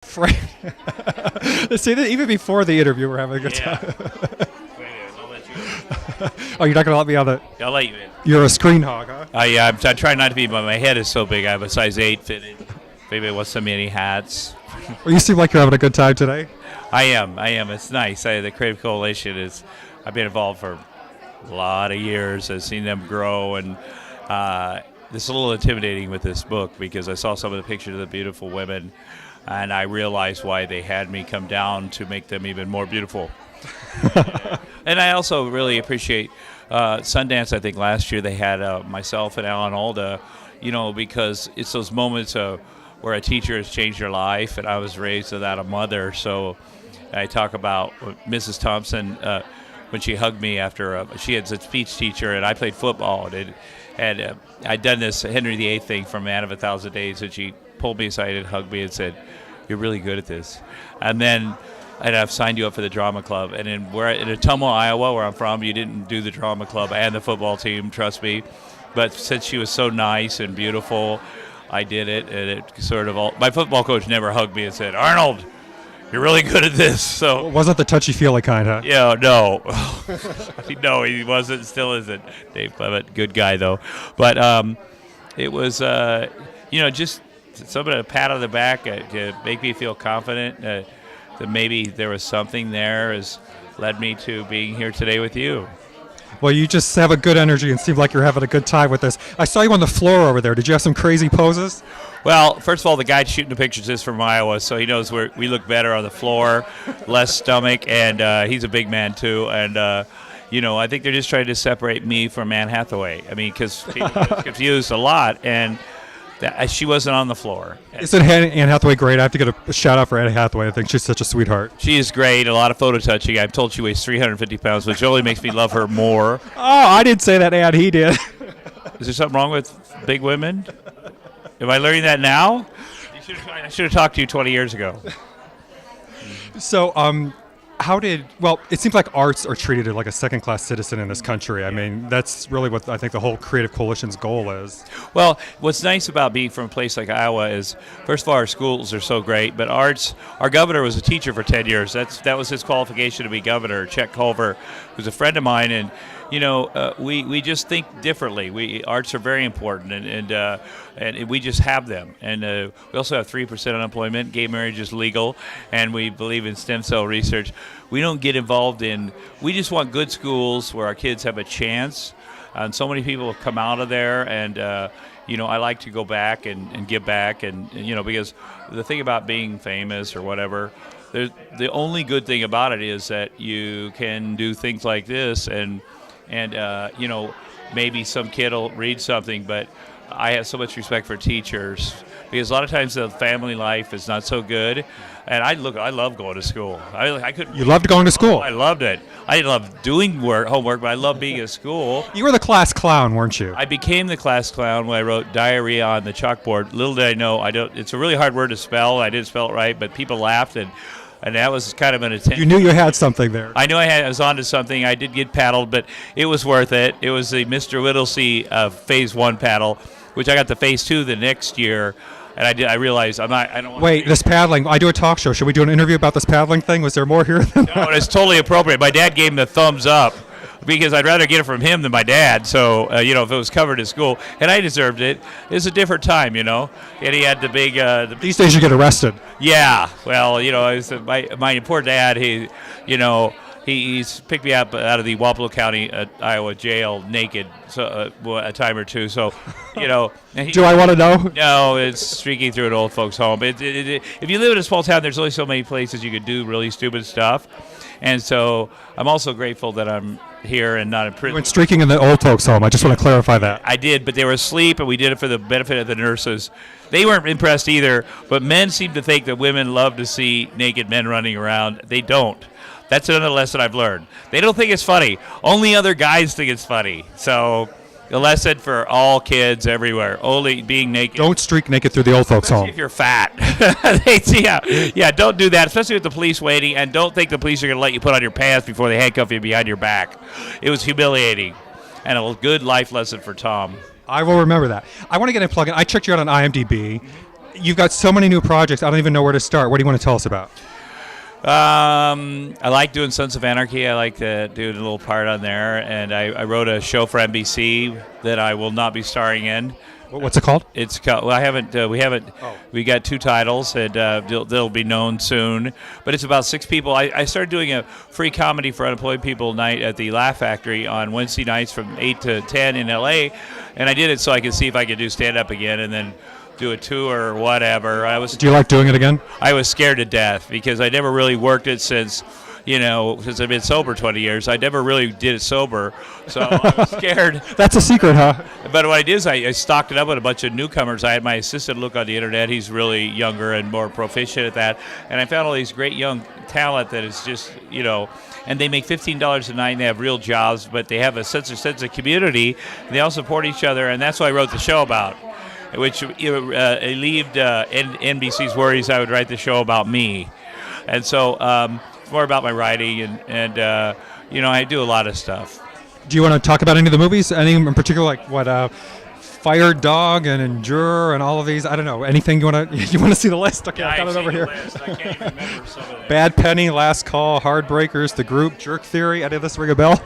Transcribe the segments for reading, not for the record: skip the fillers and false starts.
Frank. See, that even before the interview, we're having a good Yeah. time. I'll let you in. Oh, you're not going to let me on the. I'll let you in. You're a screen hog, huh? Yeah, I try not to be, but my head is so big. I have a size 8 fitted. If anybody wants some mini hats. Well, you seem like you're having a good time today. I am. It's nice. The Creative Coalition is, I've been involved for a lot of years. I've seen them grow, and this is a little intimidating with this book because I saw some of the pictures of the beautiful women, and I realized why they had me come down to make them even more beautiful. And I also really appreciate Sundance. I think last year they had myself and Alan Alda, because it's those moments where a teacher has changed your life, and I was raised without a mother. So I talk about Mrs. Thompson when she hugged me after she had a speech teacher, and I played football, and I'd done this Henry VIII thing from Man of a Thousand Days, and she pulled me aside and hugged me and said, "You're really good at this." And I've signed you up for the drama club. And we're in Ottumwa, Iowa, where I'm from. You didn't do the drama club and the football team, trust me. But since she was so nice and beautiful, I did it. And it sort of all. My football coach never hugged me and said, "Arnold, you're really good at this." So Wasn't the touchy-feely kind, huh? yeah, no, no, he wasn't. Still isn't. Dave Clement, good guy though. But it was, just somebody a pat on the back to make me feel confident. That maybe there was something there has led me to being here today with you. Well, you just have a good energy and seem like you're having a good time with this. I saw you on the floor over there. Did you have some crazy poses? Well, first of all, the guy shooting the pictures is from Iowa, so he knows we look better on the floor, less stomach, and he's a big man too. And I think they're just trying to separate me from Anne Hathaway. I mean, because people get confused a lot, and she wasn't on the floor. Isn't Anne Hathaway great? I have to get a shout out for Anne Hathaway. I think she's such a sweetheart. She is great. A lot of photo touching. I'm told she weighs 350 pounds, which only makes me love her more. Oh, I didn't say that, Anne. He did. Is there something wrong with big women? Am I learning that now? I should have talked to you 20 years ago. So, it seems like arts are treated like a second-class citizen in this country. I mean, that's really what I think the whole Creative Coalition's goal is. Well, what's nice about being from a place like Iowa is, first of all, our schools are so great, but arts, our governor was a teacher for 10 years. That was his qualification to be governor. Chet Culver, who's a friend of mine, and we just think differently. Arts are very important, and we just have them. And we also have 3% unemployment. Gay marriage is legal, and we believe in stem cell research. We don't get involved in. We just want good schools where our kids have a chance. And so many people have come out of there, and I like to go back and give back, and because the thing about being famous or whatever. The only good thing about it is that you can do things like this, and maybe some kid will read something, but I have so much respect for teachers because a lot of times the family life is not so good. And I love going to school. I could. You loved going to school? I loved it. I didn't love doing homework, but I loved being at school. You were the class clown, weren't you? I became the class clown when I wrote diarrhea on the chalkboard. Little did I know, it's a really hard word to spell. I didn't spell it right, but people laughed, and that was kind of an attempt. You knew you had something there. I knew I was onto something. I did get paddled, but it was worth it. It was the Mr. Whittlesey Phase 1 paddle, which I got the Phase 2 the next year. And I realized I don't want Wait, this paddling. I do a talk show. Should we do an interview about this paddling thing? Was there more here than that? No, it's totally appropriate. My dad gave him the thumbs up because I'd rather get it from him than my dad. So, if it was covered in school. And I deserved it. It was a different time, And he had the big... These days you get arrested. Yeah. Well, my poor dad, he's picked me up out of the Wapello County, Iowa jail naked a time or two. So, Do I want to know? No, it's streaking through an old folks' home. If you live in a small town, there's only so many places you could do really stupid stuff. And so I'm also grateful that I'm here and not in prison. You went streaking in the old folks' home. I just want to clarify that. I did, but they were asleep, and we did it for the benefit of the nurses. They weren't impressed either, but men seem to think that women love to see naked men running around. They don't. That's another lesson I've learned. They don't think it's funny. Only other guys think it's funny. So a lesson for all kids everywhere. Only being naked. Don't streak naked through the old folks' home. If you're fat. Yeah, don't do that, especially with the police waiting. And don't think the police are going to let you put on your pants before they handcuff you behind your back. It was humiliating and a good life lesson for Tom. I will remember that. I want to get a plug in. I checked you out on IMDb. You've got so many new projects. I don't even know where to start. What do you want to tell us about? I like doing Sons of Anarchy. I like to do a little part on there, and I wrote a show for NBC that I will not be starring in. What's it called? It's called. Well, I haven't. We haven't. Oh. We got 2 titles, and they'll be known soon. But it's about 6 people. I started doing a free comedy for unemployed people night at the Laugh Factory on Wednesday nights from 8 to 10 in LA, and I did it so I could see if I could do stand up again, and then do a tour or whatever. Do you like doing it again? I was scared to death because I never really worked it since I've been sober 20 years. I never really did it sober, so I was scared. That's a secret, huh? But what I did is I stocked it up with a bunch of newcomers. I had my assistant look on the internet. He's really younger and more proficient at that. And I found all these great young talent that is just, and they make $15 a night and they have real jobs, but they have a sense of community. And they all support each other, and that's what I wrote the show about. Which relieved NBC's worries I would write the show about me. And so it's more about my writing, and I do a lot of stuff. Do you want to talk about any of the movies? Any in particular, like Fire Dog and Endure and all of these? I don't know. Anything you want to see the list? Okay, yeah, I've got it over here. List. I can't even remember some of them. Bad Penny, Last Call, Heartbreakers, The Group, Jerk Theory. Any of this ring a bell?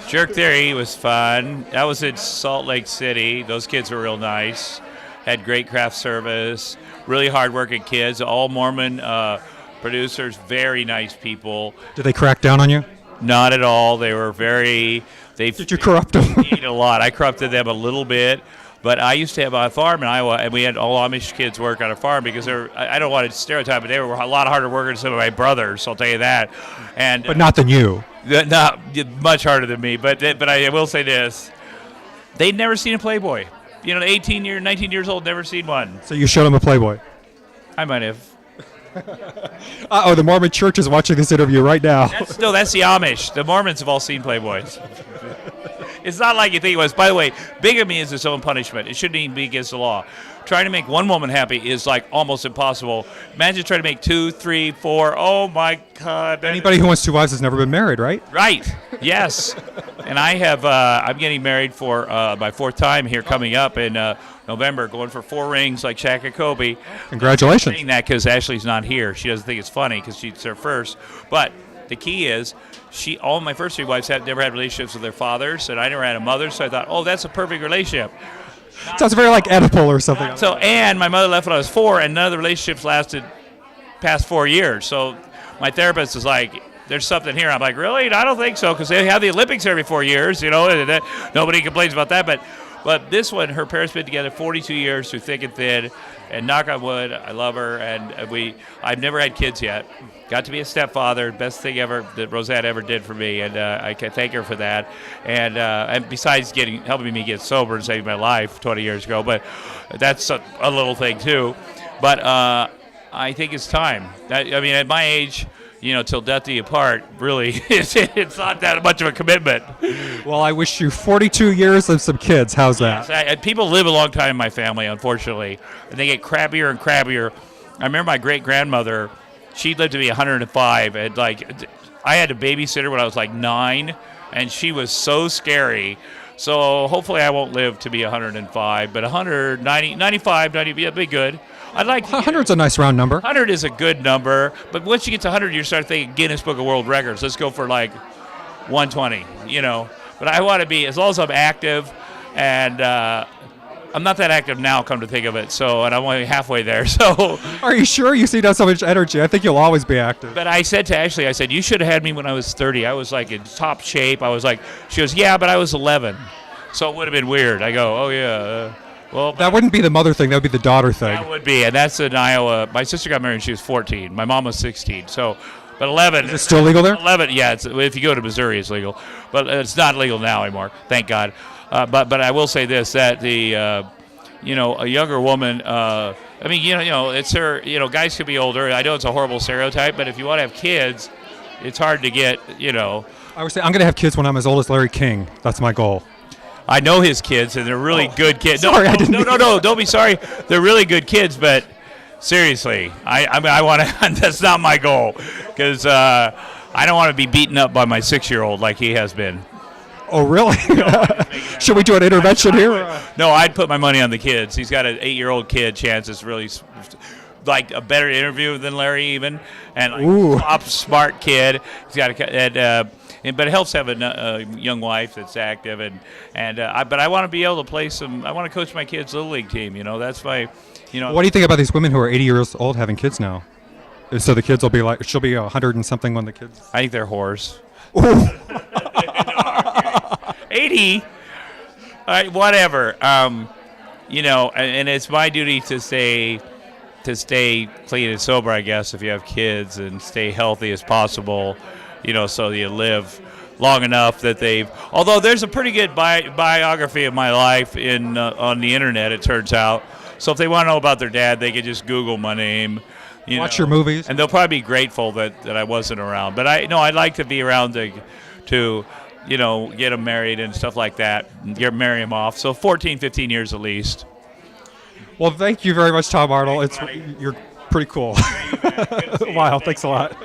Jerk Theory was fun. That was in Salt Lake City. Those kids were real nice. Had great craft service. Really hardworking kids. All Mormon producers. Very nice people. Did they crack down on you? Not at all. They were very. Did you corrupt them? Eat a lot. I corrupted them a little bit. But I used to have a farm in Iowa, and we had all Amish kids work on a farm because I don't want to stereotype, but they were a lot harder workers than some of my brothers, I'll tell you that. But not than you. Not much harder than me. But I will say this. They'd never seen a Playboy. 19 years old, never seen one. So you showed them a Playboy? I might have. Uh-oh, the Mormon Church is watching this interview right now. That's the Amish. The Mormons have all seen Playboys. It's not like you think it was. By the way, bigamy is its own punishment. It shouldn't even be against the law. Trying to make one woman happy is like almost impossible. Imagine trying to make 2, 3, 4. Oh my God! Anybody who wants 2 wives has never been married, right? Right. Yes. And I have. I'm getting married for my 4th time here coming up in November. Going for 4 rings like Shaq and Kobe. Congratulations. I'm saying that because Ashley's not here. She doesn't think it's funny because she's her first. But the key is. All my first 3 wives never had relationships with their fathers, and I never had a mother, so I thought, that's a perfect relationship. Sounds very like Oedipal or something. So, and my mother left when I was 4, and none of the relationships lasted past 4 years. So my therapist is like, there's something here. I'm like, really? I don't think so, because they have the Olympics every 4 years, and nobody complains about that. But this one, her parents been together 42 years through thick and thin, and knock on wood, I love her, and I've never had kids yet. Got to be a stepfather, best thing ever that Roseanne ever did for me, and I can thank her for that. And besides helping me get sober and saving my life 20 years ago, but that's a little thing too. But I think it's time. At my age, till death do you part, really, it's not that much of a commitment. Well, I wish you 42 years of some kids. How's that? Yes, people live a long time in my family, unfortunately, and they get crabbier and crabbier. I remember my great-grandmother, she lived to be 105, and I had to babysit her when I was 9, and she was so scary. So hopefully I won't live to be 105, but 190, 95, 90, yeah, be good. I'd like 100's a nice round number. 100 is a good number, but once you get to 100, you start thinking Guinness Book of World Records. Let's go for 120, But I want to be, as long as I'm active, and I'm not that active now, come to think of it. And I'm only halfway there. So, are you sure? You seem to have so much energy. I think you'll always be active. But I said to Ashley, you should have had me when I was 30. I was in top shape. She goes, yeah, but I was 11, so it would have been weird. I go, oh yeah. Well, that wouldn't be the mother thing. That would be the daughter thing. That would be, and that's in Iowa. My sister got married when she was 14. My mom was 16. So, but 11. Is it still legal there? 11, yeah. If you go to Missouri, it's legal, but it's not legal now anymore. Thank God. But I will say this: that a younger woman. It's her. Guys could be older. I know it's a horrible stereotype, but if you want to have kids, it's hard to get. I would say I'm going to have kids when I'm as old as Larry King. That's my goal. I know his kids, and they're really good kids. Sorry, I didn't. No, don't be sorry. They're really good kids, but seriously, I want to. That's not my goal, because I don't want to be beaten up by my 6-year-old like he has been. Oh, really? Should we do an intervention here? No, I'd put my money on the kids. He's got an 8-year-old kid. Chances really like a better interview than Larry even, and like top smart kid. He's got but it helps to have a young wife that's active, but I want to be able to play some. I want to coach my kids' little league team. That's my, What do you think about these women who are 80 years old having kids now? So the kids will be like, she'll be 100 and something when the kids. I think they're whores. 80. All right, whatever. And it's my duty to stay clean and sober, I guess, if you have kids, and stay healthy as possible. So you live long enough that they've. Although there's a pretty good biography of my life on the internet, it turns out. So if they want to know about their dad, they can just Google my name. Watch your movies, and they'll probably be grateful that I wasn't around. But I'd like to be around to get them married and stuff like that, and marry them off. So 14, 15 years at least. Well, thank you very much, Tom Arnold. You're pretty cool. Wow, thanks a lot.